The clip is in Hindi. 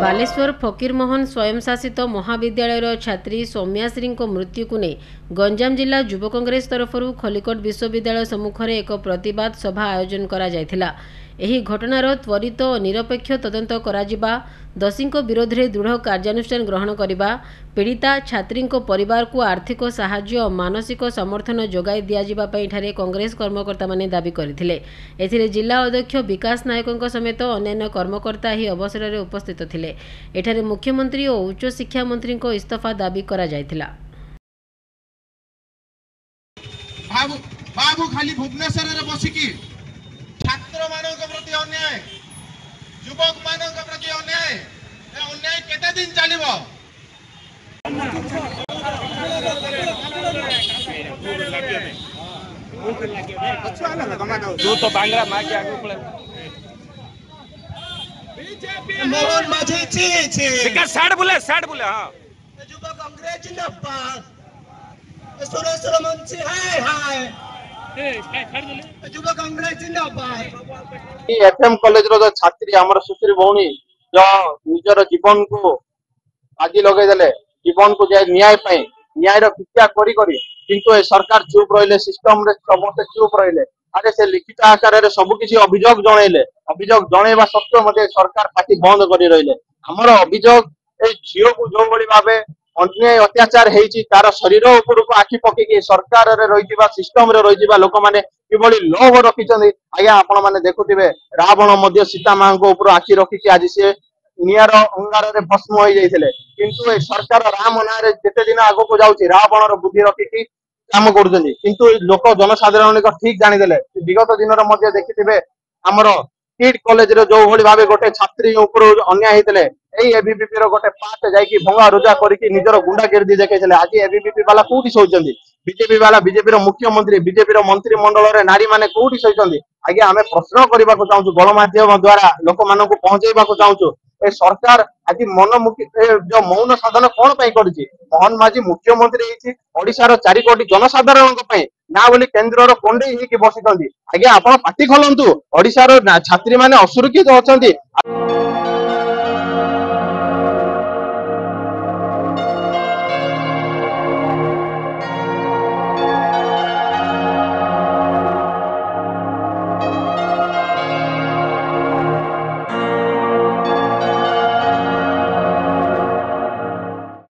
बालेश्वर फकीरमोहन स्वयंशासित महाविद्यालय छात्री सौम्याश्री मृत्यु को नहीं गंजाम जिला युव कांग्रेस तरफ खलिकोट विश्वविद्यालय सम्मुखें एक प्रतिवाद सभा आयोजन करा जायथिला। एही घटनार त्वरित और निरपेक्ष तदंत कराजिबा, दोषी विरोध में दृढ़ कार्यानुष्ठान ग्रहण करने, पीड़िता छात्री परिवार को आर्थिक साहाय्य और मानसिक समर्थन जोगाई दियाजिबापई ठारे कांग्रेस कर्मकर्ता माने दाबी करथिले। एथिरे जिला अध्यक्ष विकास नायकों समेत अन्य कर्मकर्ता ही अवसर में उपस्थित थिले। एठारे मुख्यमंत्री और उच्च शिक्षा मंत्री को इस्तीफा दाबी करा जायथिला। बाबू खाली भुवनेश्वर रे बसिकी छात्र मानक प्रति अन्याय, युवक मानक प्रति अन्याय, अन्याय केते दिन चलिबो? जो तो बांग्ला मां के आगे पड़े मोहन माझी छी विकास साइड बोले हां युवक कांग्रेस जिंदाबाद, सुरेश मंची हाय हाय, युवक कांग्रेस जिंदाबाद। एफएम कॉलेज रो छात्री हमर सुश्री भौणी जो निजर जीवन को आदि लगे देले, जीवन को जाय न्याय पई न्याय रो भिक्षा करी करी किंतु ए सरकार चुप रहिले, सिस्टम रे समस्त चुप रहिले। अरे से लिखित आकार रे सब किछि अभियोग जणैले, अभियोग जणैबा सत्त्वे मध्ये सरकार पार्टी बंद करी रहिले। हमर अभियोग ए झियो को जो बड़ी भाबे अन्याय अत्याचार हेछि तार शरीर ऊपर को आखि पकेकी सरकार रे रहितिबा सिस्टम रे रहितिबा लोक माने किबळी लोभ रखिछन्ती। आज्ञा आपण माने देखुथिबे रावण मध्य सीता मां को ऊपर आखि रखिकी आज से नियर अंगार रे भस्म होई जाइथिले, किंतु ए सरकार राम नारे जेते दिन आगो को जाउची रावण रो बुद्धि रखिकी काम करूछन्ती। किंतु लोक जनसाधारण को ठीक जानि देले। विगत दिन रो मध्य देखिथिबे हमर किड कॉलेज रे जो भली भाबे गोटे छात्री ऊपर अन्याय हेतले, एई एबीवीपी रो गोटे पार्ट जाईकी भंगा रुजा करिकी निजर गुंडागिरी देखेछले। आज एबीवीपी वाला कोठी सोचंती, बीजेपी वाला बीजेपी रो मुख्यमंत्री बीजेपी रो मंत्री मंडल रे नारी माने कोठी सोचंती। आगे आमे प्रश्न करबा को चाहूछु, गणमाध्यम द्वारा लोक मानन को पहुंचेबा को चाहूछु ए सरकार आज मनमुखी जो मौन साधन कोन पई करछि? मोहन माझी मुख्यमंत्री हेछि ओडिसा रो 4 कोटी जनसाधारण को पई ना बोली केंद्र रो कोंडे ही कि बसितंती। आगे आपण पार्टी खोलंतु, ओडिसा रो छात्री माने असुरक्षित होचंती।